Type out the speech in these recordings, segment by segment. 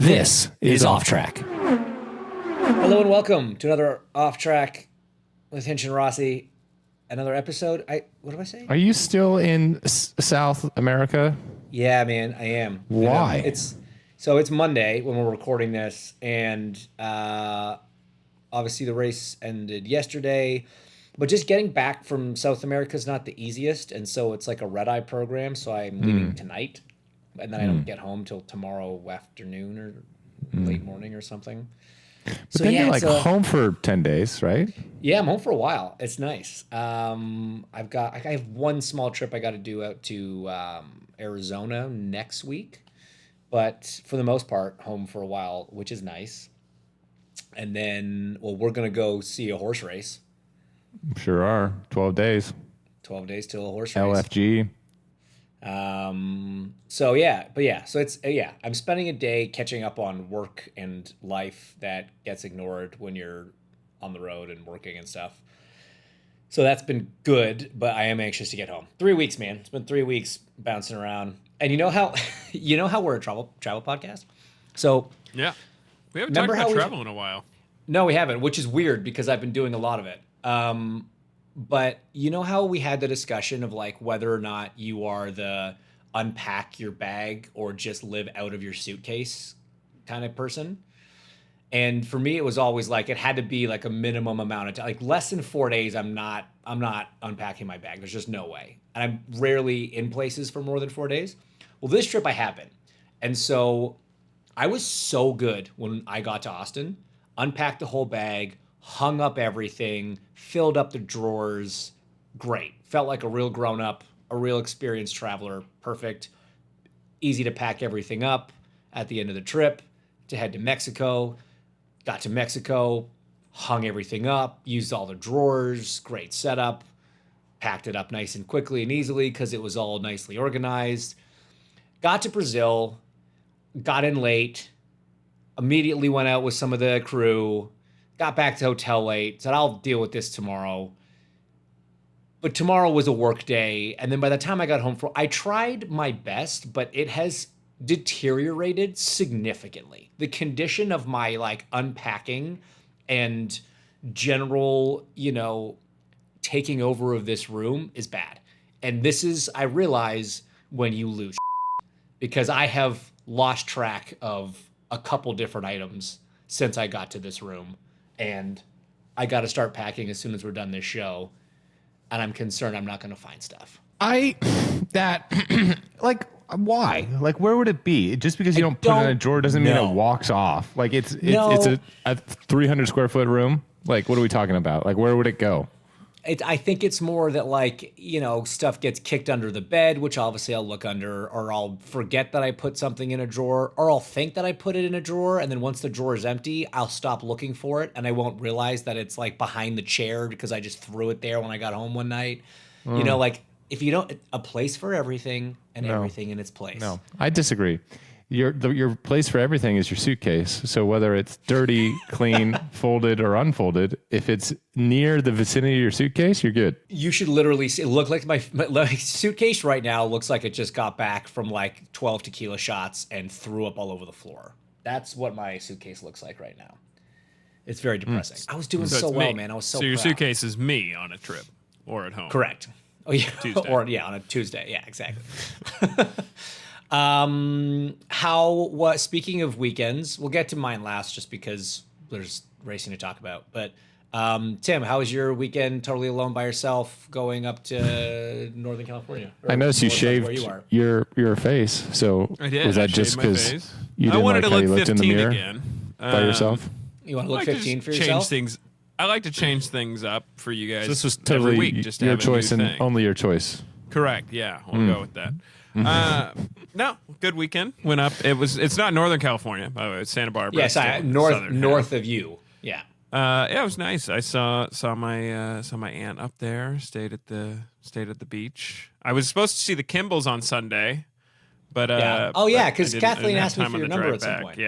This is Off Track. Hello and welcome to another Off Track with Hinch and Rossi. Another episode. What did I say? Are you still in South America? Yeah, man, I am. Why? It's Monday when we're recording this, and obviously the race ended yesterday. But just getting back from South America is not the easiest, and so it's like a red-eye program. So I'm leaving tonight, and then I don't get home till tomorrow afternoon or late morning or something. But so then you're like home for 10 days, right? Yeah, I'm home for a while. It's nice. I have one small trip I got to do out to Arizona next week, but for the most part, home for a while, which is nice. And then, we're gonna go see a horse race. Sure are. 12 days. 12 days till a horse race. LFG. So I'm spending a day catching up on work and life that gets ignored when you're on the road and working and stuff. So that's been good, but I am anxious to get home. 3 weeks, man. It's been 3 weeks bouncing around. And you know how we're a travel podcast? So yeah, we haven't talked about travel in a while. No, we haven't, which is weird because I've been doing a lot of it. But you know how we had the discussion of like whether or not you are the unpack your bag or just live out of your suitcase kind of person? And for me, it was always like it had to be like a minimum amount of time, like less than 4 days. I'm not unpacking my bag. There's just no way. And I'm rarely in places for more than 4 days. Well, this trip I have been. And so I was so good when I got to Austin, unpacked the whole bag, hung up everything, filled up the drawers. Great. Felt like a real grown-up, a real experienced traveler. Perfect. Easy to pack everything up at the end of the trip to head to Mexico. Got to Mexico, hung everything up, used all the drawers. Great setup. Packed it up nice and quickly and easily because it was all nicely organized. Got to Brazil, got in late, immediately went out with some of the crew, got back to hotel late, said I'll deal with this tomorrow. But tomorrow was a work day, and then by the time I got home, I tried my best, but it has deteriorated significantly. The condition of my like unpacking and general, taking over of this room is bad. And this is, I realize, when you lose because I have lost track of a couple different items since I got to this room. And I got to start packing as soon as we're done this show. And I'm concerned I'm not going to find stuff. Like, why? Like, where would it be? Just because you don't put it in a drawer doesn't mean it walks off. Like, it's a 300 square foot room. Like, what are we talking about? Like, where would it go? I think it's more that, like, stuff gets kicked under the bed, which obviously I'll look under, or I'll forget that I put something in a drawer, or I'll think that I put it in a drawer, and then once the drawer is empty, I'll stop looking for it, and I won't realize that it's, like, behind the chair because I just threw it there when I got home one night. Like, if you don't... A place for everything and everything in its place. No, I disagree. Your place for everything is your suitcase. So whether it's dirty, clean, folded, or unfolded, if it's near the vicinity of your suitcase, you're good. You should literally see. It look like my suitcase right now looks like it just got back from like 12 tequila shots and threw up all over the floor. That's what my suitcase looks like right now. It's very depressing. I was doing so well, man. I was so your proud. Suitcase is me on a trip or at home. Correct. Oh yeah, Tuesday. On a Tuesday. Yeah, exactly. Speaking of weekends, we'll get to mine last just because there's racing to talk about. But Tim, how was your weekend totally alone by yourself going up to Northern California? I noticed you shaved your face. So I did. Was that just because you didn't wanted like to how look you looked in the 15 mirror again. by yourself? You want to look 15 for change yourself? things. I like to change things up for you guys. So this was every totally week, just to your have a choice new and thing. only your choice. Correct. Yeah, we'll go with that. No, good weekend. Went up. It's not Northern California, by the way. It's Santa Barbara. Yes, north of you. Yeah. Yeah, it was nice. I saw my aunt up there. Stayed at the beach. I was supposed to see the Kimballs on Sunday, but because Kathleen asked me for your number at some point.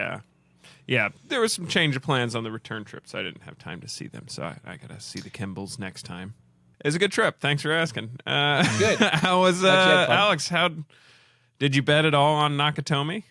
Yeah. There was some change of plans on the return trip, so I didn't have time to see them. So I gotta see the Kimballs next time. It was a good trip. Thanks for asking. Good. How was Alex? How did you bet at all on Nakatomi?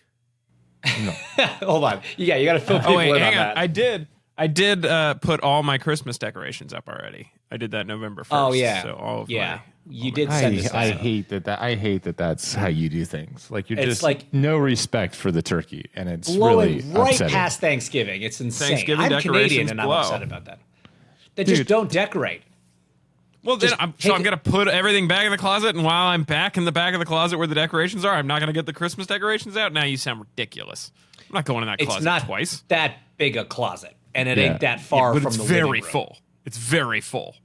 Hold on. Yeah, you got to fill people Oh wait, in hang on on. that. I did put all my Christmas decorations up already. I did that November 1st. Oh yeah. So all of yeah. my You did send us I that. hate that. I hate that. That's how you do things. Like you're It's just like no respect for the turkey, and it's blowing really right upsetting. past Thanksgiving. It's insane. Thanksgiving I'm Canadian decorations and blow. I'm upset about that. They just Dude. don't decorate. Well, then Just I'm take going to put everything back in the closet, and while I'm back in the back of the closet where the decorations are, I'm not going to get the Christmas decorations out. Now you sound ridiculous. I'm not going in that It's closet not twice. that big a closet, and it Yeah. ain't that far But from it's the very living room. full. It's very full.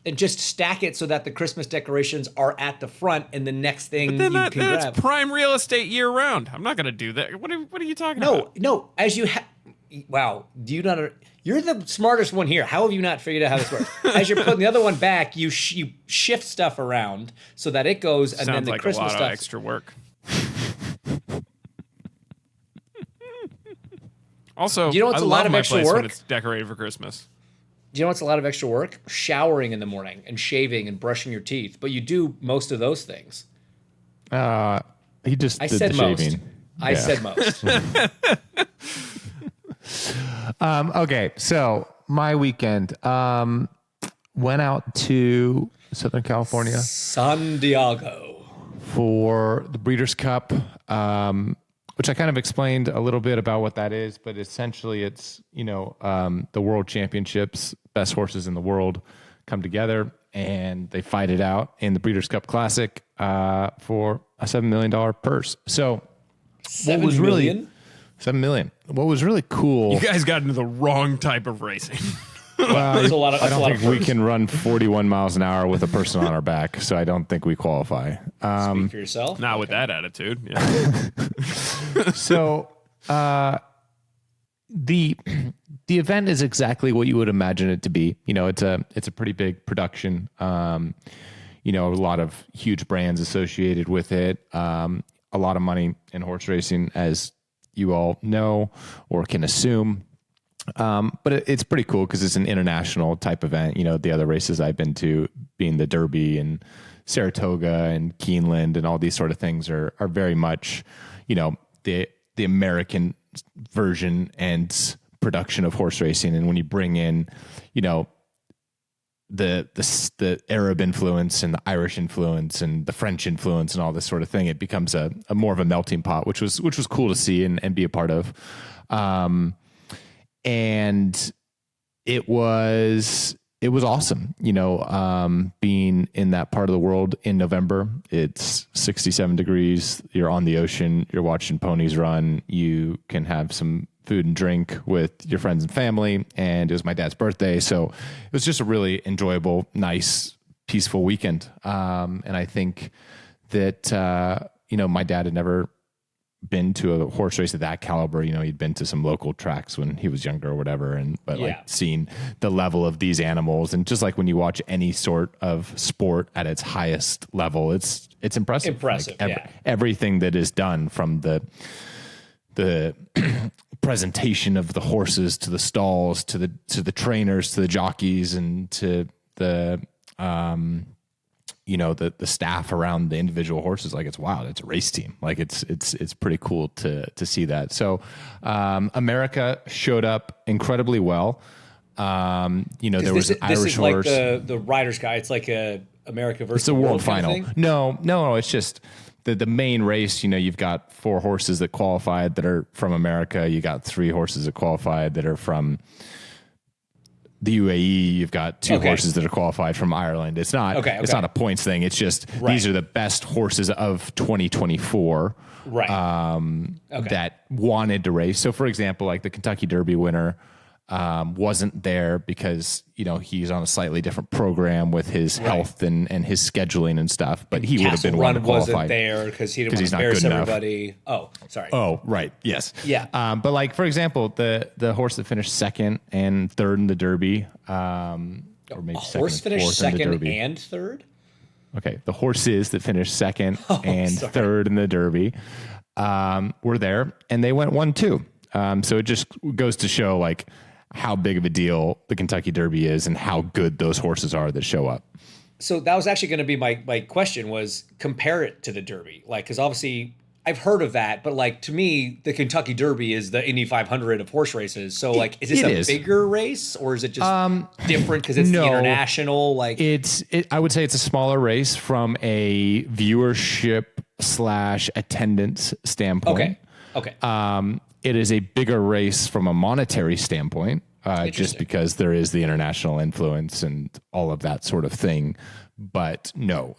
And just stack it so that the Christmas decorations are at the front, and the next thing Then you that, can that's grab. prime real estate year round. I'm not going to do that. What are you talking about? No. As you wow, do you not? You're the smartest one here. How have you not figured out how this works? As you're putting the other one back, you shift stuff around so that it goes, and then Sounds the like Christmas a lot stuff. of extra work. Also, You know what's I a lot love of my extra place when work? it's decorated for Christmas. Do you know what's a lot of extra work? Showering in the morning and shaving and brushing your teeth. But you do most of those things. He just I did said the most. shaving. I Yeah. said most. Okay, so my weekend went out to Southern California San Diego. for the Breeders' Cup, which I kind of explained a little bit about what that is, but essentially it's, the World Championships, best horses in the world come together and they fight it out in the Breeders' Cup Classic for a $7 million purse. So $7 was really- million? $7 million. What was really cool. You guys got into the wrong type of racing. That's a lot of. I That's a don't lot think of we purse. can run 41 miles an hour with a person on our back, so I don't think we qualify. Speak for yourself. Not with that attitude. Yeah. So the event is exactly what you would imagine it to be. It's a pretty big production. A lot of huge brands associated with it. A lot of money in horse racing, as you all know or can assume. But it's pretty cool because it's an international type event. The other races I've been to, being the Derby and Saratoga and Keeneland and all these sort of things, are very much, the American version and production of horse racing. And when you bring in, the Arab influence and the Irish influence and the French influence and all this sort of thing, it becomes a more of a melting pot, which was cool to see and be a part of. And it was awesome, being in that part of the world in November. It's 67 degrees. You're on the ocean. You're watching ponies run. You can have some food and drink with your friends and family. And it was my dad's birthday. So it was just a really enjoyable, nice, peaceful weekend. And I think that, my dad had never been to a horse race of that caliber. He'd been to some local tracks when he was younger or whatever. But Yeah. like seeing the level of these animals, and just like when you watch any sort of sport at its highest level, it's impressive. Impressive, yeah. Everything that is done, from the presentation of the horses to the stalls to the trainers to the jockeys and to the the staff around the individual horses. Like, it's wild. It's a race team. Like, it's pretty cool to see that. So America showed up incredibly well. There was an this Irish is like horse. the Riders Guy. It's like a America versus It's a world kind of final. thing? No, it's just the main race. You've got 4 horses that qualified that are from America. You got 3 horses that qualified that are from the UAE. You've got 2 horses that are qualified from Ireland. It's not it's not a points thing. It's just these are the best horses of 2024 that wanted to race. So for example, like the Kentucky Derby winner wasn't there because he's on a slightly different program with his health and his scheduling and stuff, but he would have been one to qualify. Wasn't there because he didn't want he's to not embarrass good enough. everybody. Oh, sorry. Oh, right. Yes. Yeah. But like, for example, the horse that finished 2nd and 3rd in the Derby, or maybe A horse finished 4th in the 2nd Derby. and 3rd? Okay. The horses that finished 2nd and sorry. 3rd in the Derby were there, and they went 1-2. So it just goes to show like how big of a deal the Kentucky Derby is and how good those horses are that show up. So that was actually going to be my question, was compare it to the Derby. Like, because obviously I've heard of that, but like to me, the Kentucky Derby is the Indy 500 of horse races. So like, is this a bigger race, or is it just different because it's the international? Like, I would say it's a smaller race from a viewership / attendance standpoint. Okay. It is a bigger race from a monetary standpoint, just because there is the international influence and all of that sort of thing. But no,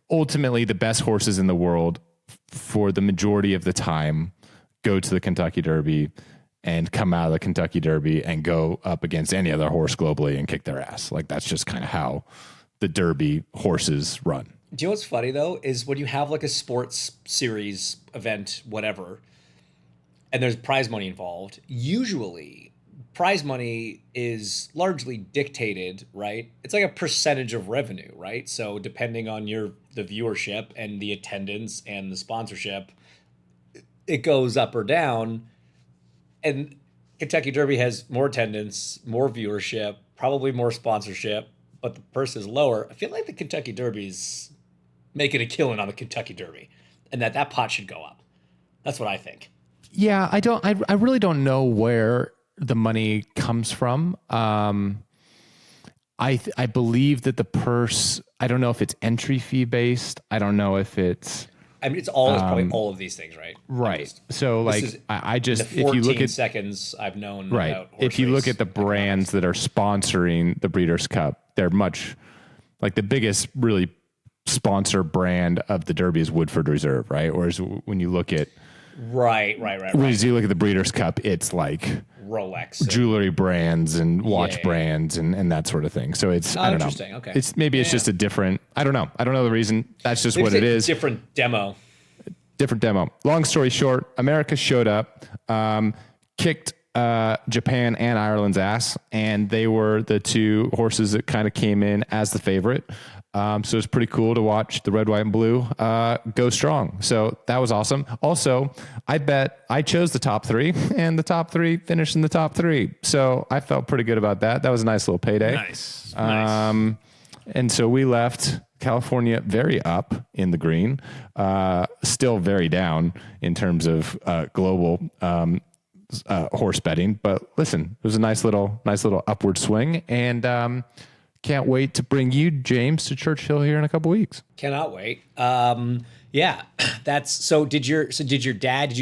ultimately the best horses in the world for the majority of the time go to the Kentucky Derby and come out of the Kentucky Derby and go up against any other horse globally and kick their ass. Like that's just kind of how the Derby horses run. Do you know what's funny though, is when you have like a sports series event, whatever, and there's prize money involved, usually prize money is largely dictated, right? It's like a percentage of revenue, right? So depending on the viewership and the attendance and the sponsorship, it goes up or down. And Kentucky Derby has more attendance, more viewership, probably more sponsorship, but the purse is lower. I feel like the Kentucky Derby's making a killing on the Kentucky Derby, and that pot should go up. That's what I think. Yeah, I really don't know where the money comes from. I believe that the purse, I don't know if it's entry fee based. I don't know if it's, I mean, it's probably all of these things, right? Right. So like, I just, if you look at seconds I've known right. About if you look at the brands that are sponsoring the Breeders' Cup, they're much like the biggest really sponsor brand of the Derby is Woodford Reserve, right? Whereas when you look at, Right. Whereas you look at the Breeders' Cup, it's like Rolex, jewelry brands and watch brands and that sort of thing. So it's I don't know. Okay. It's maybe it's just a different. I don't know. I don't know the reason. That's just what it is. Different demo. Long story short, America showed up, kicked Japan and Ireland's ass, and they were the two horses that kind of came in as the favorite. So it's pretty cool to watch the red, white, and blue go strong. So that was awesome. Also, I chose the top three, and the top three finished in the top three. So I felt pretty good about that. That was a nice little payday. Nice. And so we left California very up in the green, still very down in terms of global horse betting. But listen, it was a nice little upward swing, and can't wait to bring you, James, to Churchill here in a couple weeks. Cannot wait. Yeah, that's so. Did you get your dad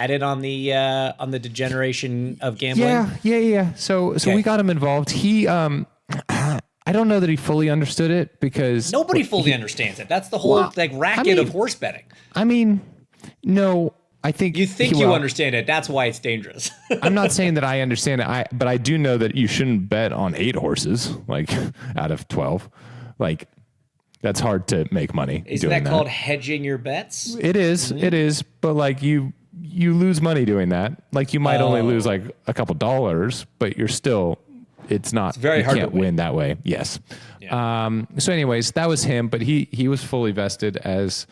in on the degeneration of gambling? Yeah. So we got him involved. He, I don't know that he fully understood it because nobody fully understands it. That's the whole racket of horse betting. I mean, no. I think you understand it. That's why it's dangerous. I'm not saying that I understand it. But I do know that you shouldn't bet on 8 horses, like out of 12. Like that's hard to make money. Isn't that called hedging your bets? It is. Mm-hmm. It is. But like you lose money doing that. Like you might only lose like a couple dollars, but you're still. It's very hard to win that way. Yes. Yeah. So anyways, that was him, but he was fully vested as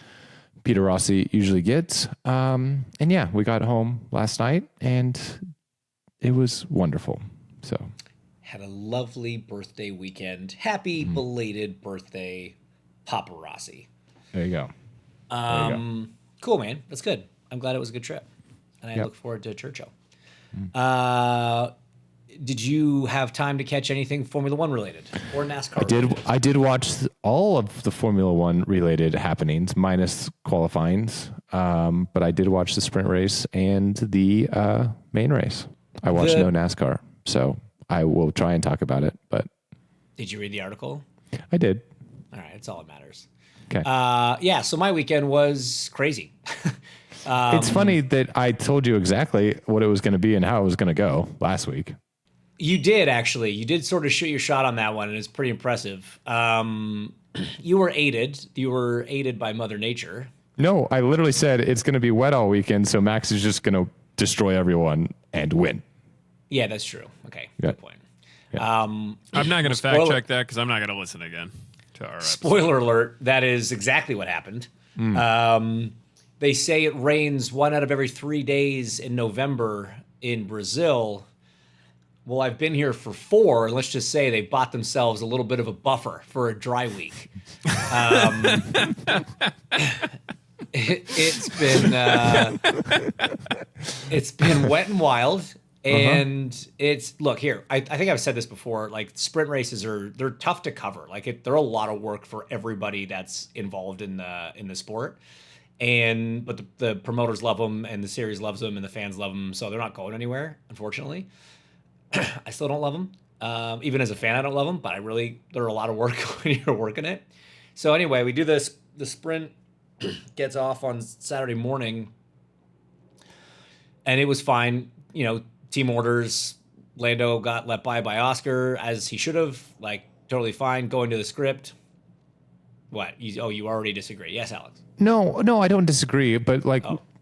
Peter Rossi usually gets. And yeah, we got home last night and it was wonderful. So had a lovely birthday weekend. Happy belated birthday, Papa Rossi. There you go. Cool, man. That's good. I'm glad it was a good trip. And I look forward to Churchill. Did you have time to catch anything Formula One related or NASCAR? I did watch all of the Formula One related happenings minus qualifyings. But I did watch the sprint race and the main race. I watched no NASCAR, so I will try and talk about it. But did you read the article? I did. All right, that's all that matters. Okay. Yeah. So my weekend was crazy. It's funny that I told you exactly what it was going to be and how it was going to go last week. You did, actually. You did sort of shoot your shot on that one, and it's pretty impressive. You were aided. You were aided by Mother Nature. No, I literally said it's going to be wet all weekend, so Max is just going to destroy everyone and win. Yeah, that's true. Okay, good point. Yeah. I'm not going to fact check that because I'm not going to listen again to our episode. Spoiler alert, that is exactly what happened. They say it rains 1 out of every 3 days in November in Brazil. Well, I've been here for 4, and let's just say they bought themselves a little bit of a buffer for a dry week. It's been wet and wild. And look here. I think I've said this before. Like sprint races they're tough to cover. Like they're a lot of work for everybody that's involved in the sport. But the promoters love them, and the series loves them, and the fans love them. So they're not going anywhere, unfortunately. I still don't love them. Even as a fan, I don't love them. But they're a lot of work when you're working it. So anyway, we do this. The sprint gets off on Saturday morning, and it was fine. Team orders, Lando got let by Oscar as he should have, like totally fine. Going to the script. What? You already disagree? Yes, Alex. No, I don't disagree. But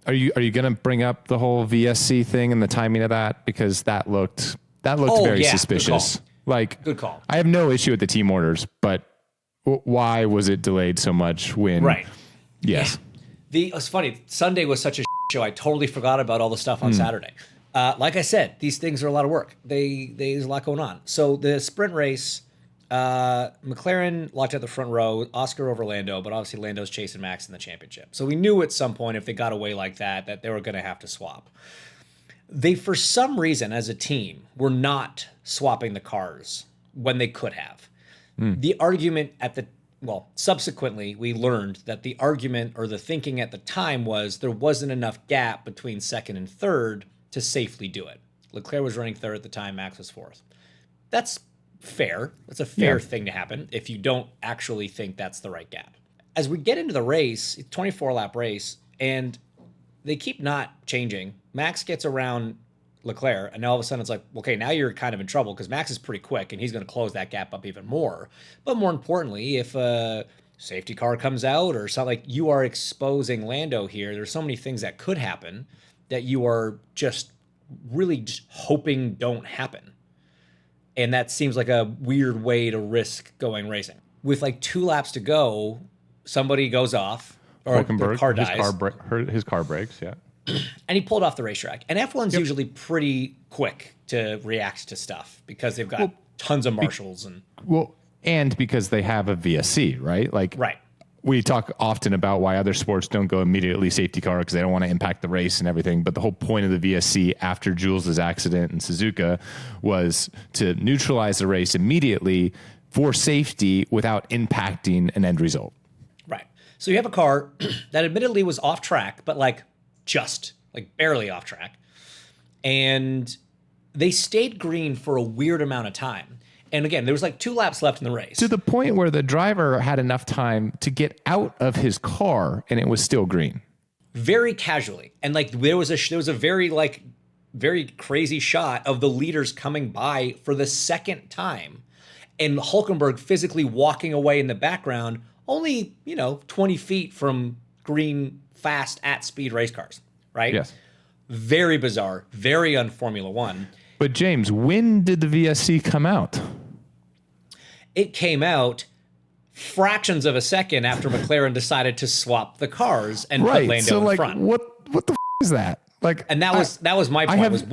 are you going to bring up the whole VSC thing and the timing of that? Because that looked very suspicious. Good call. I have no issue with the team orders, but why was it delayed so much when? Right. Yes. Yeah. It's funny. Sunday was such a show. I totally forgot about all the stuff on Saturday. Like I said, these things are a lot of work. There's a lot going on. So the sprint race, McLaren locked at the front row, Oscar over Lando, but obviously Lando's chasing Max in the championship. So we knew at some point if they got away like that they were going to have to swap. They, for some reason, as a team, were not swapping the cars when they could have. The argument subsequently, we learned that the argument or the thinking at the time was there wasn't enough gap between second and third to safely do it. Leclerc was running third at the time, Max was fourth. That's fair. That's a fair thing to happen if you don't actually think that's the right gap. As we get into the race, it's a 24-lap race, and they keep not changing. Max gets around Leclerc, and all of a sudden it's like, okay, now you're kind of in trouble because Max is pretty quick, and he's going to close that gap up even more. But more importantly, if a safety car comes out or something, like you are exposing Lando here. There's so many things that could happen that you are just really just hoping don't happen. And that seems like a weird way to risk going racing. With like 2 laps to go, somebody goes off, or the car dies. His car breaks, yeah. And he pulled off the racetrack. And F1's usually pretty quick to react to stuff because they've got tons of marshals. And because they have a VSC, right? Right. We talk often about why other sports don't go immediately safety car because they don't want to impact the race and everything. But the whole point of the VSC after Jules' accident in Suzuka was to neutralize the race immediately for safety without impacting an end result. Right. So you have a car that admittedly was off track, but just barely off track. And they stayed green for a weird amount of time. And again, there was 2 laps left in the race. To the point where the driver had enough time to get out of his car and it was still green. Very casually. And there was a very very crazy shot of the leaders coming by for the second time and Hulkenberg physically walking away in the background, only, 20 feet from green, fast, at speed race cars, right? Yes. Very bizarre, very un Formula One. But James, when did the VSC come out? It came out fractions of a second after McLaren decided to swap the cars and put Lando in front. What the is that? And that was my point.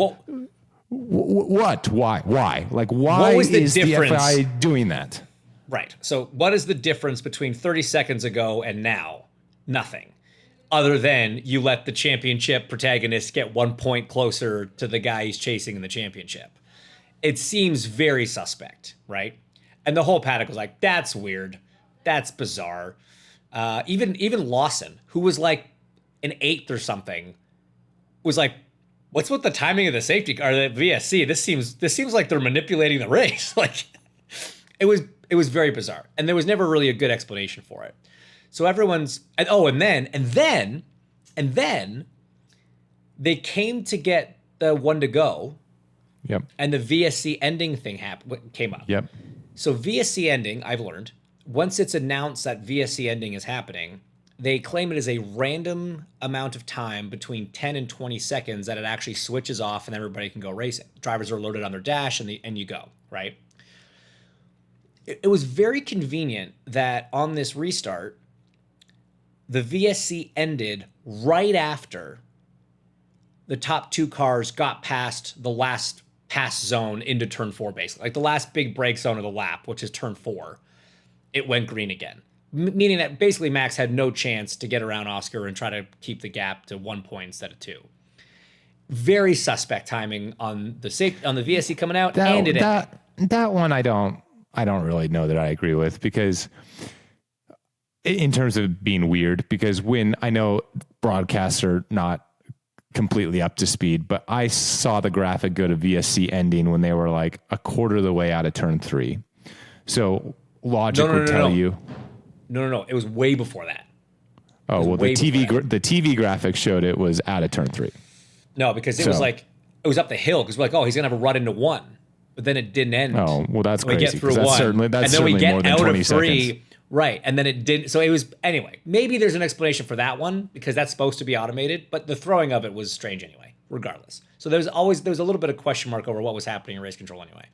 What? Why? Why? Why was the is difference? The FIA doing that? Right. So what is the difference between 30 seconds ago and now? Nothing. Other than you let the championship protagonist get 1 point closer to the guy he's chasing in the championship. It seems very suspect, right? And the whole paddock was like, that's weird. That's bizarre. Even Lawson, who was an 8th or something, was like, what's with the timing of the safety car, the VSC? This seems like they're manipulating the race. It was very bizarre. And there was never really a good explanation for it. So everyone's, and then they came to get the one to go. Yep. And the VSC ending thing came up. Yep. So VSC ending, I've learned, once it's announced that VSC ending is happening, they claim it is a random amount of time between 10 and 20 seconds that it actually switches off and everybody can go racing. Drivers are loaded on their dash and you go, right? It was very convenient that on this restart, the VSC ended right after the top 2 cars got past the last pass zone into turn 4, basically. The last big break zone of the lap, which is turn 4. It went green again. meaning that basically Max had no chance to get around Oscar and try to keep the gap to 1 point instead of 2. Very suspect timing on the VSC coming out and it ending. That one I don't really know that I agree with, because in terms of being weird, because when I know broadcasts are not completely up to speed, but I saw the graphic go to VSC ending when they were like a quarter of the way out of turn 3. So logic would tell you. No. It was way before that. Oh, well, the TV graphic showed it was out of turn 3. No, because it was like, it was up the hill, because we're like, oh, he's going to have a run into 1. But then it didn't end. Oh, well, that's crazy. We get through 1. That's certainly more than 20 seconds. Right. And then it didn't. So it was, anyway, maybe there's an explanation for that one, because that's supposed to be automated, but the throwing of it was strange anyway, regardless. So there was a little bit of question mark over what was happening in race control anyway.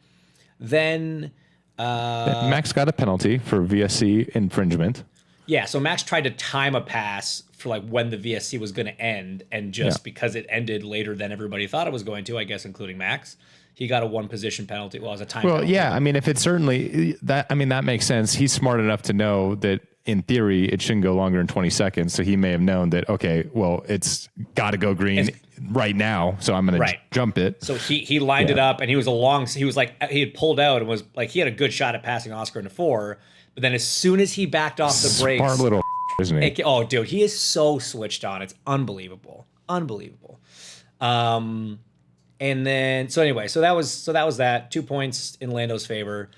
Then Max got a penalty for VSC infringement. Yeah, so Max tried to time a pass for like when the VSC was going to end, and just because it ended later than everybody thought it was going to, I guess, including Max, he got a 1 position penalty. Well, as a time. Well, penalty. Yeah, I mean, if it's certainly that, I mean, that makes sense. He's smart enough to know that in theory it shouldn't go longer than 20 seconds. So he may have known that, okay, well, it's got to go green right now, so I'm going to jump it. So he lined it up, and he was he had pulled out and was like, he had a good shot at passing Oscar into 4. But then as soon as he backed off the brakes, smart little, isn't he? Oh, dude, he is so switched on. It's unbelievable. And then so that was that 2 points in Lando's favor.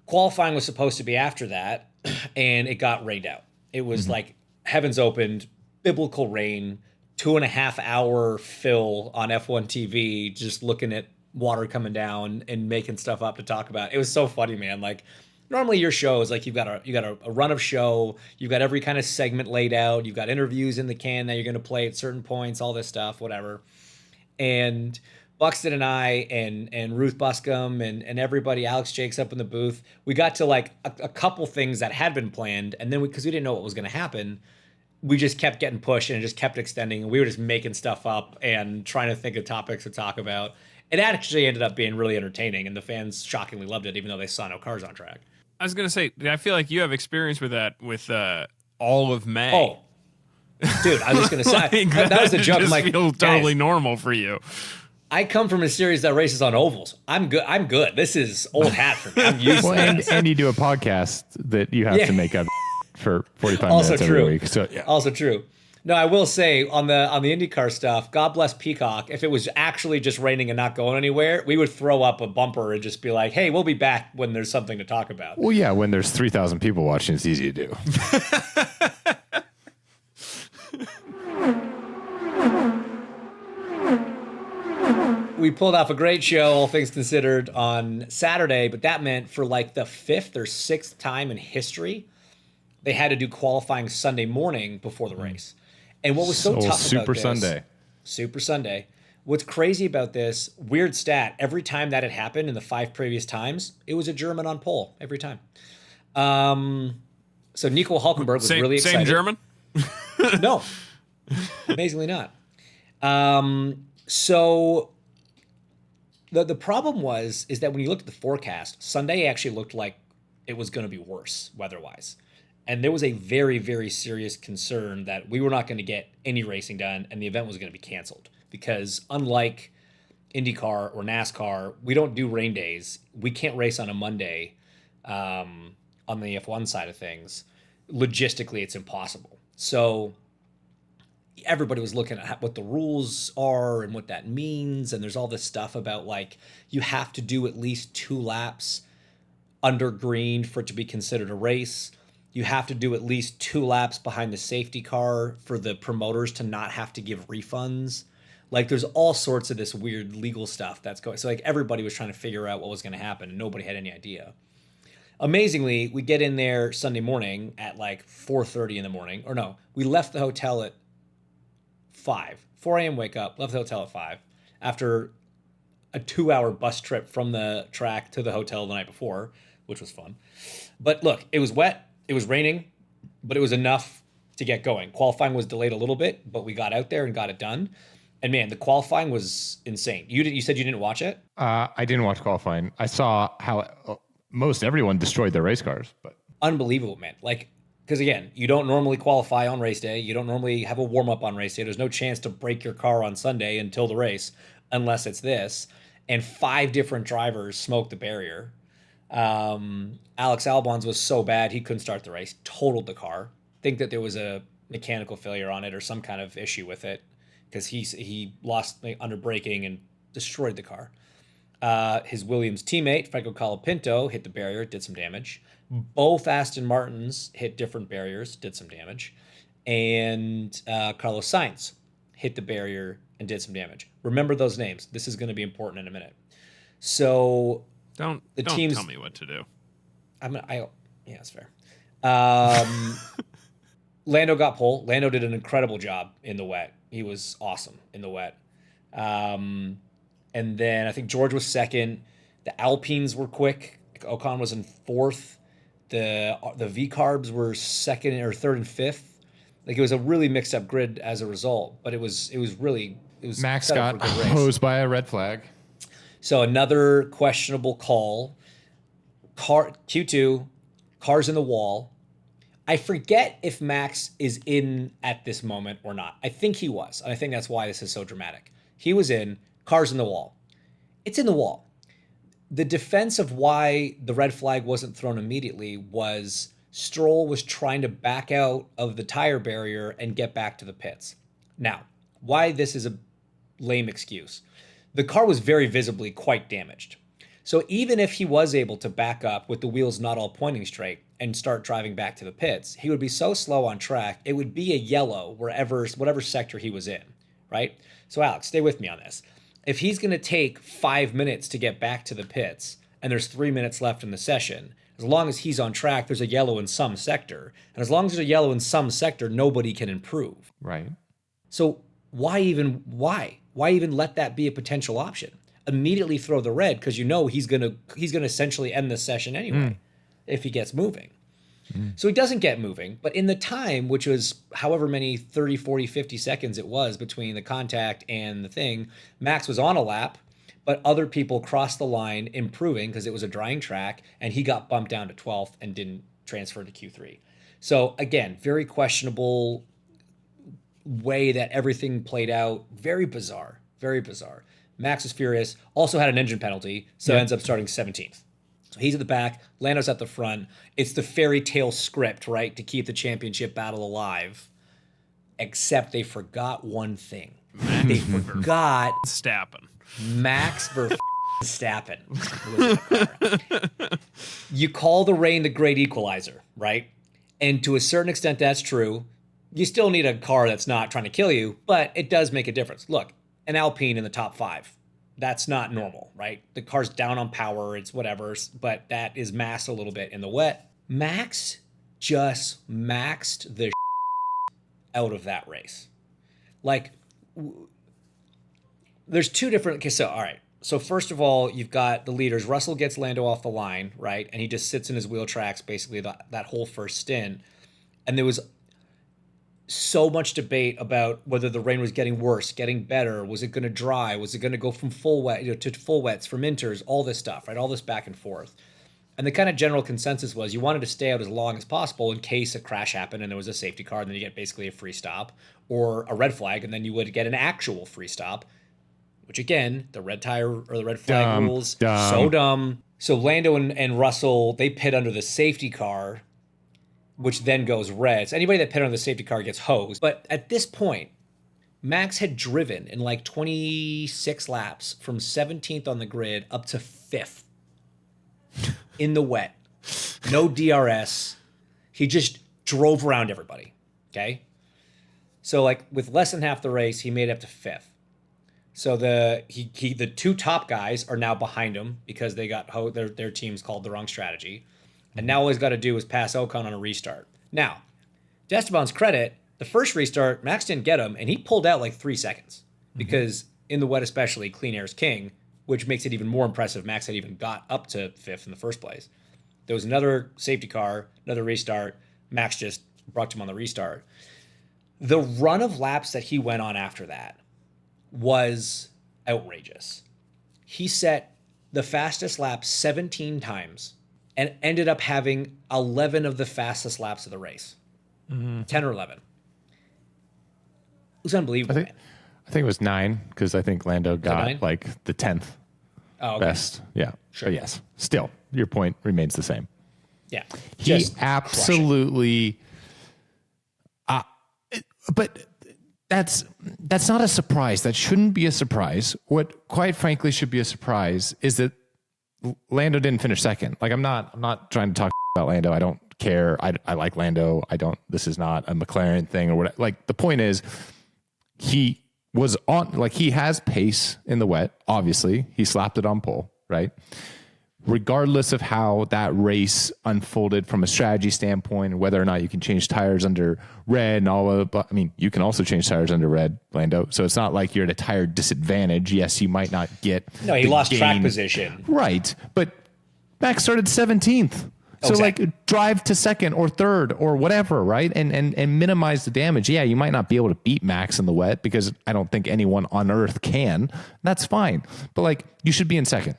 Qualifying was supposed to be after that, and it got rained out. It was like heavens opened, biblical rain, 2.5 hour fill on F1 TV, just looking at water coming down and making stuff up to talk about. It was so funny, man. Like, normally your show is like you've got a run of show, you've got every kind of segment laid out, you've got interviews in the can that you're going to play at certain points, all this stuff, whatever. And Buxton and I and Ruth Buscom and everybody, Alex Jakes up in the booth, we got to like a couple things that had been planned, and then because we didn't know what was going to happen, we just kept getting pushed and it just kept extending, and we were just making stuff up and trying to think of topics to talk about. It actually ended up being really entertaining, and the fans shockingly loved it, even though they saw no cars on track. I was going to say, I feel like you have experience with that with all of May. Oh, dude, I was going to say, like, that was the joke. Just like, feels totally normal for you. I come from a series that races on ovals. I'm good. This is old hat for me. I'm used to this. And you do a podcast that you have to make up for 45 also minutes true. every week. So, yeah. Also true. No, I will say on the IndyCar stuff, God bless Peacock. If it was actually just raining and not going anywhere, we would throw up a bumper and just be like, hey, we'll be back when there's something to talk about. Well, yeah, when there's 3,000 people watching, it's easy to do. We pulled off a great show, all things considered, on Saturday, but that meant for like the 5th or 6th time in history, they had to do qualifying Sunday morning before the race. And what was so tough about this... Super Sunday. What's crazy about this, weird stat, every time that had happened in the 5 previous times, it was a German on pole every time. So Nico Hulkenberg was really excited. Same German? No. Amazingly not. So the problem is that when you looked at the forecast, Sunday actually looked like it was going to be worse weather-wise. And there was a very, very serious concern that we were not going to get any racing done and the event was going to be canceled. Because unlike IndyCar or NASCAR, we don't do rain days. We can't race on a Monday on the F1 side of things. Logistically, it's impossible. So everybody was looking at what the rules are and what that means. And there's all this stuff about like you have to do at least 2 laps under green for it to be considered a race. You have to do at least 2 laps behind the safety car for the promoters to not have to give refunds. Like there's all sorts of this weird legal stuff that's going. So like everybody was trying to figure out what was going to happen and nobody had any idea. Amazingly, we get in there Sunday morning at like 4:30 in the morning. Or no, we left the hotel at 5. 4 a.m. wake up, left the hotel at 5 after a 2-hour bus trip from the track to the hotel the night before, which was fun. But look, it was wet. It was raining, but it was enough to get going. Qualifying was delayed a little bit, but we got out there and got it done. And man, the qualifying was insane. You said you didn't watch it? I didn't watch qualifying. I saw how most everyone destroyed their race cars. But unbelievable, man. Like because again, you don't normally qualify on race day. You don't normally have a warm up on race day. There's no chance to break your car on Sunday until the race, unless it's this. And 5 different drivers smoked the barrier. Alex Albon's was so bad he couldn't start the race, totaled the car. Think that there was a mechanical failure on it or some kind of issue with it because he lost under braking and destroyed the car. His Williams teammate, Franco Colapinto, hit the barrier, did some damage. Both Aston Martins hit different barriers, did some damage. And Carlos Sainz hit the barrier and did some damage. Remember those names. This is going to be important in a minute. So Don't tell me what to do. Yeah, that's fair. Lando got pole. Lando did an incredible job in the wet. He was awesome in the wet. And then I think George was second. The Alpines were quick. Ocon was in fourth. The V-carbs were second or third and fifth. Like it was a really mixed up grid as a result, but it was Max got hosed by a red flag. So another questionable call. Q2, cars in the wall. I forget if Max is in at this moment or not. I think he was. And I think that's why this is so dramatic. He was in, cars in the wall. It's in the wall. The defense of why the red flag wasn't thrown immediately was Stroll was trying to back out of the tire barrier and get back to the pits. Now, why this is a lame excuse. The car was very visibly quite damaged. So even if he was able to back up with the wheels not all pointing straight and start driving back to the pits, he would be so slow on track, it would be a yellow whatever sector he was in, right? So Alex, stay with me on this. If he's going to take 5 minutes to get back to the pits and there's 3 minutes left in the session, as long as he's on track, there's a yellow in some sector. And as long as there's a yellow in some sector, nobody can improve. Right. So why even let that be a potential option? Immediately throw the red because you know he's gonna essentially end the session anyway if he gets moving. So he doesn't get moving, but in the time, which was however many 30, 40, 50 seconds it was between the contact and the thing, Max was on a lap, but other people crossed the line improving because it was a drying track, and he got bumped down to 12th and didn't transfer to Q3. So again, very questionable way that everything played out. Very bizarre. Very bizarre. Max was furious. Also had an engine penalty, so ends up starting 17th. So he's at the back. Lando's at the front. It's the fairy tale script, right, to keep the championship battle alive. Except they forgot one thing. They forgot Verstappen. Max Verstappen. You call the rain the great equalizer, right? And to a certain extent, that's true. You still need a car that's not trying to kill you, but it does make a difference. Look, an Alpine in the top 5. That's not normal, right? The car's down on power, it's whatever, but that is masked a little bit in the wet. Max just maxed the out of that race. Like, there's two different, okay, so, all right. So first of all, you've got the leaders. Russell gets Lando off the line, right? And he just sits in his wheel tracks basically that whole first stint. And there was so much debate about whether the rain was getting worse, getting better. Was it going to dry? Was it going to go from full wet to full wets, from inters, all this stuff, right? All this back and forth. And the kind of general consensus was you wanted to stay out as long as possible in case a crash happened and there was a safety car, and then you get basically a free stop, or a red flag, and then you would get an actual free stop, which again, the red tire or the red flag rules, so dumb. So Lando and Russell, they pit under the safety car, which then goes red. So anybody that pit under the safety car gets hosed. But at this point, Max had driven in like 26 laps from 17th on the grid up to 5th in the wet. No DRS. He just drove around everybody, okay? So like with less than half the race, he made it up to 5th. So the two top guys are now behind him because they got their teams called the wrong strategy. And now all he's got to do is pass Ocon on a restart. Now, to Esteban's credit, the first restart, Max didn't get him, and he pulled out like 3 seconds. Because in the wet especially, clean air is king, which makes it even more impressive Max had even got up to 5th in the first place. There was another safety car, another restart. Max just brought him on the restart. The run of laps that he went on after that was outrageous. He set the fastest lap 17 times and ended up having 11 of the fastest laps of the race. 10 or 11. It was unbelievable, man. I think it was 9 because I think Lando got 9? like the 10th best. Yeah. Sure. But yes, still, your point remains the same. Yeah. He Just absolutely. But that's not a surprise. That shouldn't be a surprise. What, quite frankly, should be a surprise is that Lando didn't finish second. Like, I'm not trying to talk about Lando. I don't care. I like Lando. This is not a McLaren thing or whatever. Like, the point is, he was on, like, he has pace in the wet. Obviously, he slapped it on pole, right? Regardless of how that race unfolded from a strategy standpoint, and whether or not you can change tires under red and all of, I mean, you can also change tires under red, Lando. So it's not like you're at a tire disadvantage. Yes, you might not get. No, he lost track position. Right. But Max started 17th. So like, drive to second or third or whatever, right? And minimize the damage. Yeah, you might not be able to beat Max in the wet because I don't think anyone on earth can. That's fine. But like, you should be in second.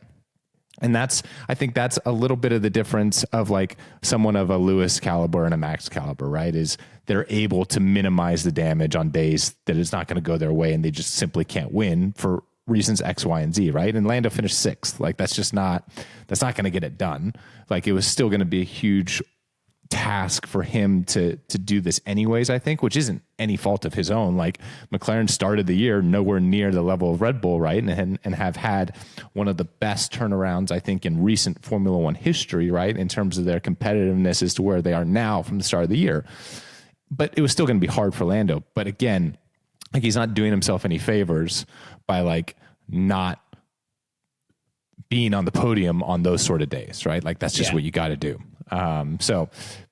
And I think that's a little bit of the difference of like someone of a Lewis caliber and a Max caliber, right? Is they're able to minimize the damage on days that it's not going to go their way and they just simply can't win for reasons X, Y, and Z, right? And Lando finished 6th. Like, that's not going to get it done. Like, it was still going to be a huge task for him to do this anyways, I think, which isn't any fault of his own. Like, McLaren started the year nowhere near the level of Red Bull, right? And have had one of the best turnarounds, I think, in recent Formula One history, right? In terms of their competitiveness as to where they are now from the start of the year. But it was still going to be hard for Lando. But again, like, he's not doing himself any favors by like not being on the podium on those sort of days, right? Like, that's just what you got to do. So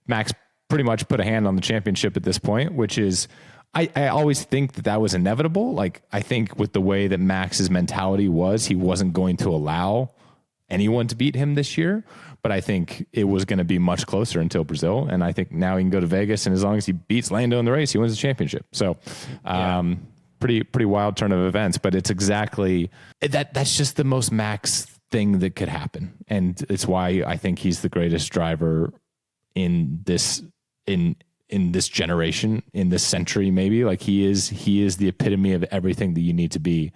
Max pretty much put a hand on the championship at this point, which is, I always think that was inevitable. Like, I think with the way that Max's mentality was, he wasn't going to allow anyone to beat him this year, but I think it was going to be much closer until Brazil. And I think now he can go to Vegas, and as long as he beats Lando in the race, he wins the championship. So, pretty wild turn of events, but it's exactly that's just the most Max thing that could happen. And it's why I think he's the greatest driver in this generation, in this century, maybe. Like, he is the epitome of everything that you need to be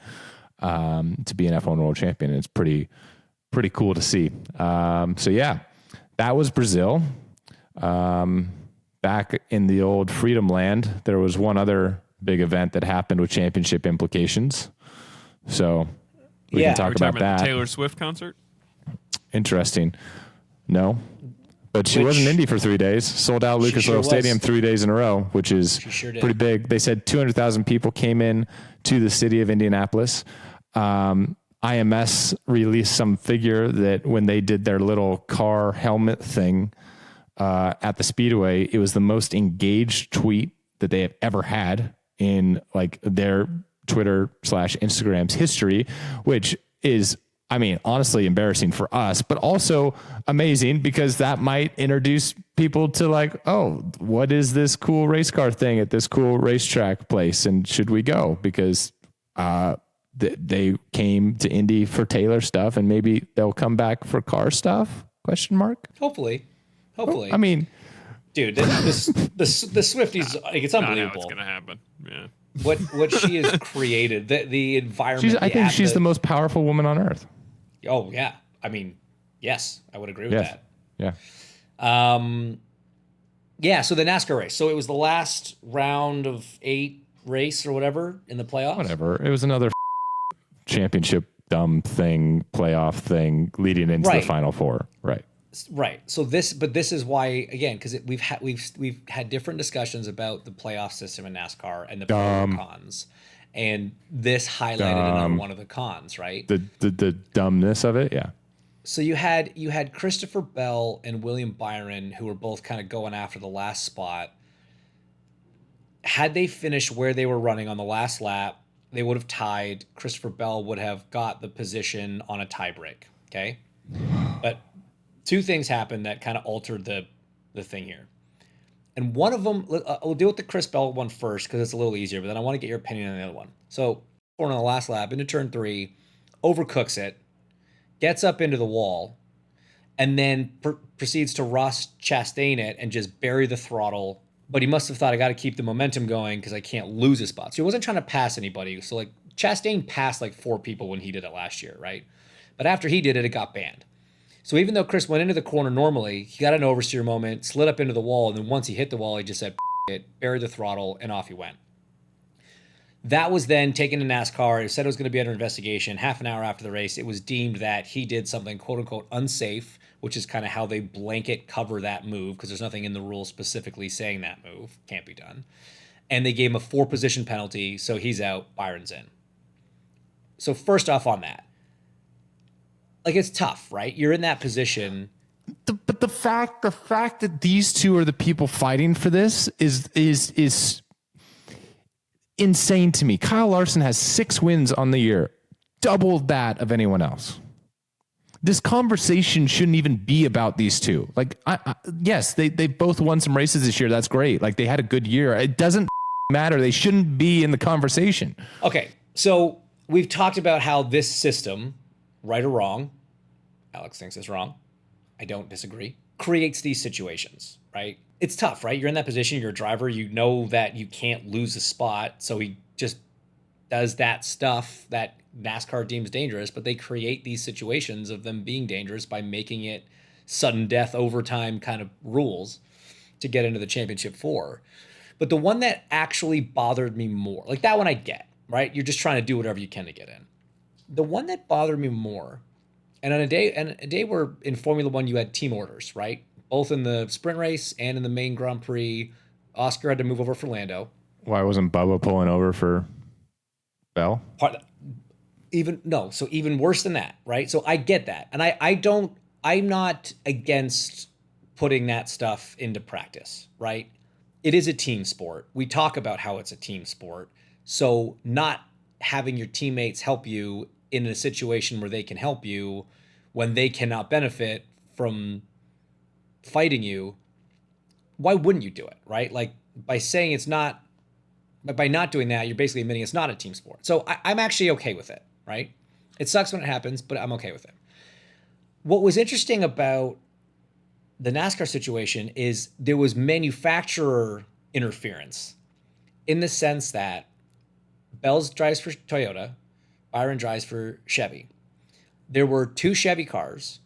an F1 world champion. And it's pretty cool to see. So yeah, that was Brazil. Back in the old Freedom Land, there was one other big event that happened with championship implications. So we can talk about that. The Taylor Swift concert? Interesting. No, but she was in Indy for 3 days, sold out Lucas Oil Stadium 3 days in a row, which is pretty big. They said 200,000 people came in to the city of Indianapolis. IMS released some figure that when they did their little car helmet thing at the Speedway, it was the most engaged tweet that they have ever had in like their Twitter/Instagram's history, which is, I mean, honestly embarrassing for us, but also amazing because that might introduce people to like, oh, what is this cool race car thing at this cool racetrack place? And should we go? Because they came to Indy for Taylor stuff, and maybe they'll come back for car stuff? Question mark. Hopefully. I mean, dude, the Swifties, like, it's unbelievable. It's gonna happen. Yeah. What she has created, the environment. I think she's the most powerful woman on earth. Oh yeah, I mean, yes, I would agree with that. Yeah. Yeah. So the NASCAR race. So it was the last round of 8 race or whatever in the playoffs. Whatever. It was another championship dumb thing, playoff thing leading into the Final Four. Right. Right. So this is why, again, because we've had different discussions about the playoff system in NASCAR and the pros and cons, and this highlighted another one of the cons, right? The dumbness of it, yeah. So you had Christopher Bell and William Byron, who were both kind of going after the last spot. Had they finished where they were running on the last lap, they would have tied. Christopher Bell would have got the position on a tie break. Okay, but 2 things happened that kind of altered the thing here. And one of them, we'll deal with the Chris Bell one first because it's a little easier, but then I want to get your opinion on the other one. So, on the last lap, into turn 3, overcooks it, gets up into the wall, and then proceeds to Ross Chastain it and just bury the throttle but he must have thought I got to keep the momentum going because I can't lose a spot. So he wasn't trying to pass anybody. So like Chastain passed like 4 people when he did it last year, right? But after he did it, it got banned. So even though Chris went into the corner normally, he got an oversteer moment, slid up into the wall, and then once he hit the wall, he just said it, buried the throttle, and off he went. That was then taken to NASCAR. It said it was going to be under investigation. Half an hour after the race, it was deemed that he did something quote unquote unsafe, which is kind of how they blanket cover that move because there's nothing in the rules specifically saying that move can't be done. And they gave him a 4-position penalty, so he's out, Byron's in. So first off on that, like it's tough, right? You're in that position. But the fact that these two are the people fighting for this is insane to me. Kyle Larson has 6 wins on the year, double that of anyone else. This conversation shouldn't even be about these two. Like, yes, they both won some races this year. That's great. Like, they had a good year. It doesn't matter. They shouldn't be in the conversation. Okay, so we've talked about how this system, right or wrong, Alex thinks it's wrong, I don't disagree, creates these situations, right? It's tough, right? You're in that position, you're a driver, you know that you can't lose a spot, so he just does that stuff that NASCAR deems dangerous, but they create these situations of them being dangerous by making it sudden death overtime kind of rules to get into the championship 4. But the one that actually bothered me more, like that one I get, right? You're just trying to do whatever you can to get in. The one that bothered me more, and on a day where in Formula One you had team orders, right? Both in the sprint race and in the main Grand Prix, Oscar had to move over for Lando. Why wasn't Bubba pulling over for Bell? Even worse than that, right? So I get that. And I'm not against putting that stuff into practice, right? It is a team sport. We talk about how it's a team sport. So not having your teammates help you in a situation where they can help you when they cannot benefit from fighting you, why wouldn't you do it, right? Like by saying it's not, by not doing that, you're basically admitting it's not a team sport. So I'm actually okay with it, right? It sucks when it happens, but I'm okay with it. What was interesting about the NASCAR situation is there was manufacturer interference in the sense that Bell's drives for Toyota, Byron drives for Chevy. There were 2 Chevy cars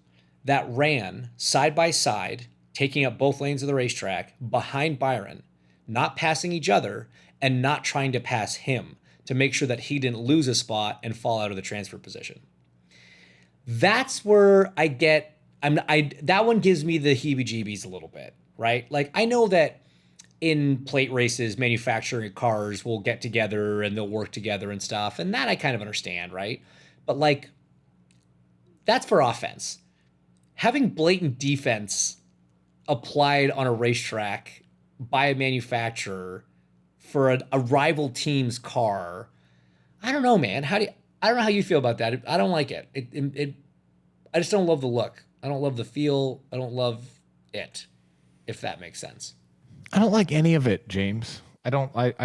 that ran side by side, taking up both lanes of the racetrack behind Byron, not passing each other and not trying to pass him to make sure that he didn't lose a spot and fall out of the transfer position. That's where that one gives me the heebie-jeebies a little bit, right? Like I know that in plate races, manufacturing cars will get together and they'll work together and stuff. And that I kind of understand, right? But like, that's for offense. Having blatant defense applied on a racetrack by a manufacturer for a rival team's car, I don't know, man. I don't know how you feel about that. I don't like it. I just don't love the look. I don't love the feel. I don't love it, if that makes sense. I don't like any of it, James. I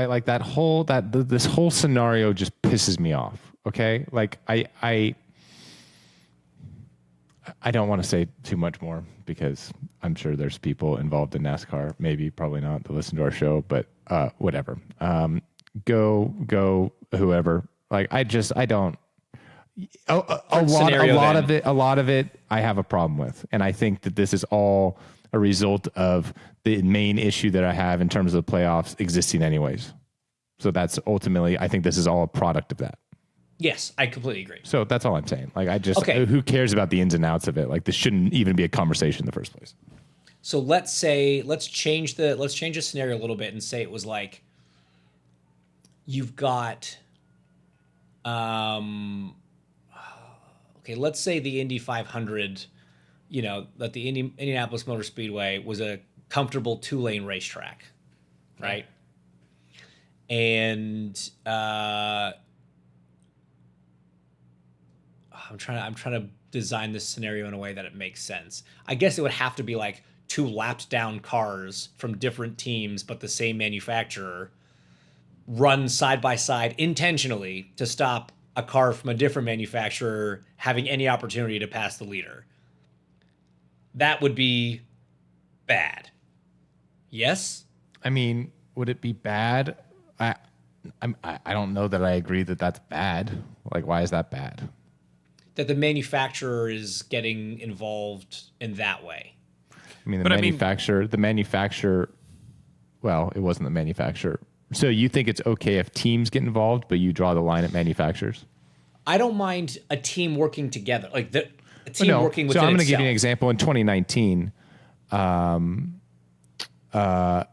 like this whole scenario just pisses me off. Okay. Like I don't want to say too much more because I'm sure there's people involved in NASCAR, probably not, to listen to our show, but whatever. Go whoever. Like I don't. A lot of it I have a problem with, and I think that this is all a result of the main issue that I have in terms of the playoffs existing anyways. So that's ultimately, I think this is all a product of that. Yes, I completely agree. So that's all I'm saying. Like who cares about the ins and outs of it? Like this shouldn't even be a conversation in the first place. So let's change the scenario a little bit and say it was like you've got let's say the Indy 500, that the Indianapolis Motor Speedway was a comfortable 2-lane racetrack, right? And I'm trying to design this scenario in a way that it makes sense. I guess it would have to be like 2 lapped down cars from different teams, but the same manufacturer run side by side intentionally to stop a car from a different manufacturer having any opportunity to pass the leader. That would be bad. Yes? I mean, would it be bad? I don't know that I agree that that's bad. Like, why is that bad? That the manufacturer is getting involved in that way. I mean, the manufacturer. Well, it wasn't the manufacturer. So you think it's okay if teams get involved, but you draw the line at manufacturers? I don't mind a team working together, like a team working within. So I'm going to itself. give you an example. In 2019,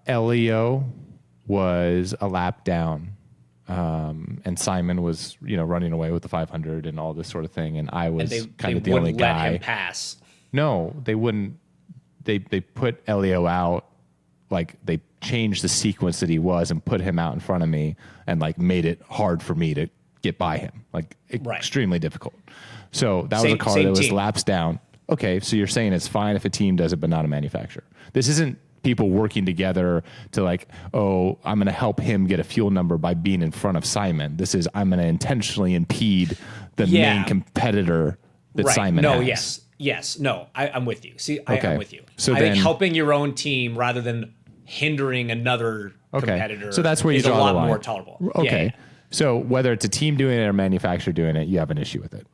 Leo was a lap down, and Simon was running away with the 500 and all this sort of thing, and I was kind of the only guy. Let him pass. No, they wouldn't. They put Elio out. Like, they changed the sequence that he was and put him out in front of me and like made it hard for me to get by him. Like, extremely difficult. So that was a car that was laps down. Okay, so you're saying it's fine if a team does it, but not a manufacturer. This isn't people working together to like, oh, I'm going to help him get a fuel number by being in front of Simon. This is, I'm going to intentionally impede the main competitor that Simon has. Yes. No, I'm with you. See, Okay. I'm with you. So I then, think helping your own team rather than hindering another competitor so that's where you is draw a lot the line. more tolerable. Okay. Yeah. So whether it's a team doing it or a manufacturer doing it, you have an issue with it.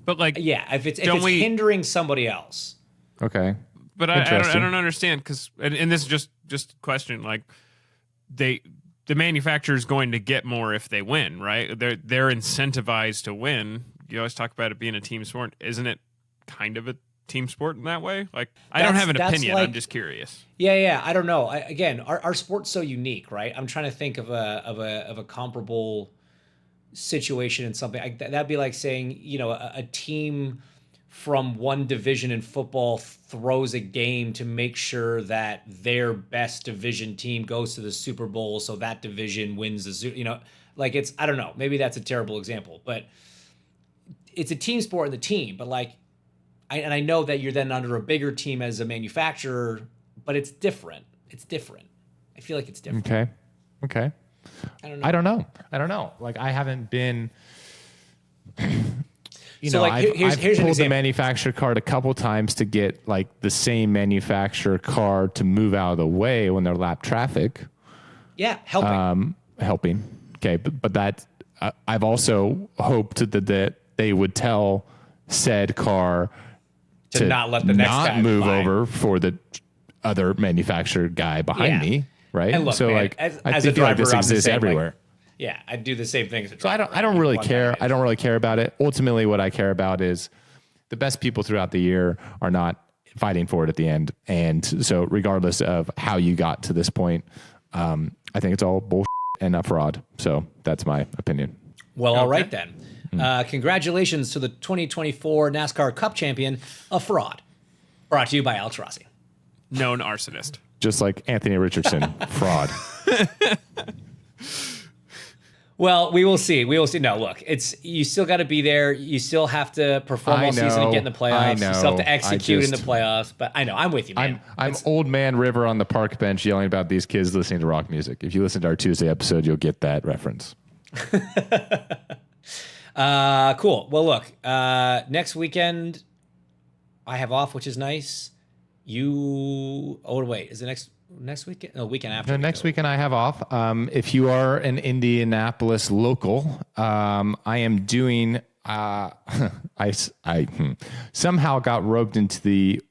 But like, If it's hindering somebody else. Okay. But I don't understand, because and this is just a question. Like, the manufacturer is going to get more if they win, right? They're incentivized to win. You always talk about it being a team sport. Isn't it kind of a team sport in that way? Like, I don't have an opinion. I'm just curious. Yeah. I don't know. Again, our sport's so unique, right? I'm trying to think of a comparable situation in something. That'd be like saying, a team from one division in football throws a game to make sure that their best division team goes to the Super Bowl, so that division wins the like, it's, I don't know, maybe that's a terrible example, but it's a team sport in the team. But like, I know that you're then under a bigger team as a manufacturer, but it's different. I feel like it's different. Okay. I don't know. Like, I haven't been. I've pulled the manufacturer card a couple times to get like the same manufacturer car to move out of the way when they're lap traffic. Yeah, helping. Okay, but that I've also hoped that they would tell said car to not let the next guy move over for the other manufacturer guy behind me, right? And look, so, man, like, I feel feel like this exists everywhere. I'd do the same thing as a So driver. I don't really care. I don't really care about it. Ultimately, what I care about is the best people throughout the year are not fighting for it at the end. And so regardless of how you got to this point, I think it's all bullshit and a fraud. So that's my opinion. Well, all right then. Congratulations to the 2024 NASCAR Cup champion, a fraud. Brought to you by Alex Rossi. Known arsonist. Just like Anthony Richardson, fraud. Well, we will see. No, look, you still got to be there. You still have to perform all season and get in the playoffs. You still have to execute in the playoffs. But I know, I'm with you, man. I'm old man River on the park bench yelling about these kids listening to rock music. If you listen to our Tuesday episode, you'll get that reference. Cool. Well, look, next weekend I have off, which is nice. Is it next weekend? No, weekend after. No, next weekend I have off. If you are an Indianapolis local, I am doing. I somehow got roped into the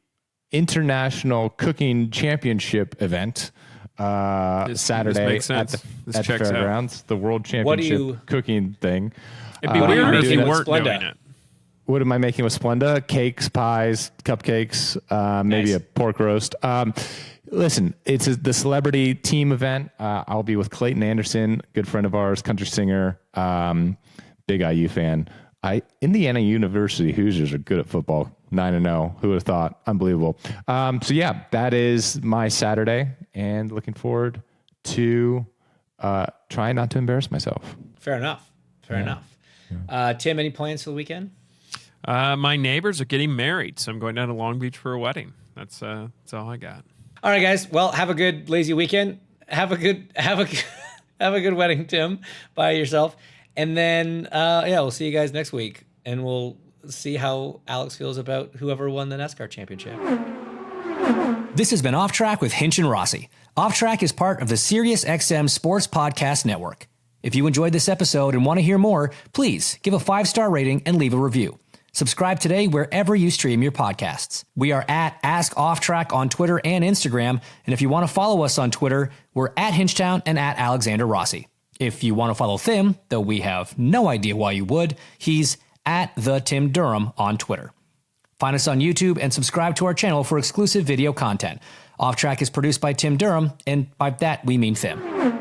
International Cooking Championship event Saturday at the fairgrounds, the World Championship cooking thing. It'd be weird if you weren't doing it. What am I making with Splenda? Cakes, pies, cupcakes, maybe a pork roast. Listen, it's the celebrity team event. I'll be with Clayton Anderson, good friend of ours, country singer, big IU fan. Indiana University Hoosiers are good at football. 9-0. Who would have thought? Unbelievable. So yeah, that is my Saturday, and looking forward to trying not to embarrass myself. Fair enough. Yeah. Tim, any plans for the weekend? My neighbors are getting married, so I'm going down to Long Beach for a wedding. That's all I got. All right, guys. Well, have a good lazy weekend. Have a good wedding, Tim, by yourself. And then we'll see you guys next week, and we'll see how Alex feels about whoever won the NASCAR championship. This has been Off Track with Hinch and Rossi. Off Track is part of the SiriusXM Sports Podcast Network. If you enjoyed this episode and want to hear more, please give a 5-star rating and leave a review. Subscribe today wherever you stream your podcasts. We are at Ask Off Track on Twitter and Instagram, and if you want to follow us on Twitter, we're at Hinchtown and at Alexander Rossi. If you want to follow Tim, though we have no idea why you would, he's at the Tim Durham on Twitter. Find us on YouTube and subscribe to our channel for exclusive video content. Off Track is produced by Tim Durham, and by that we mean Tim.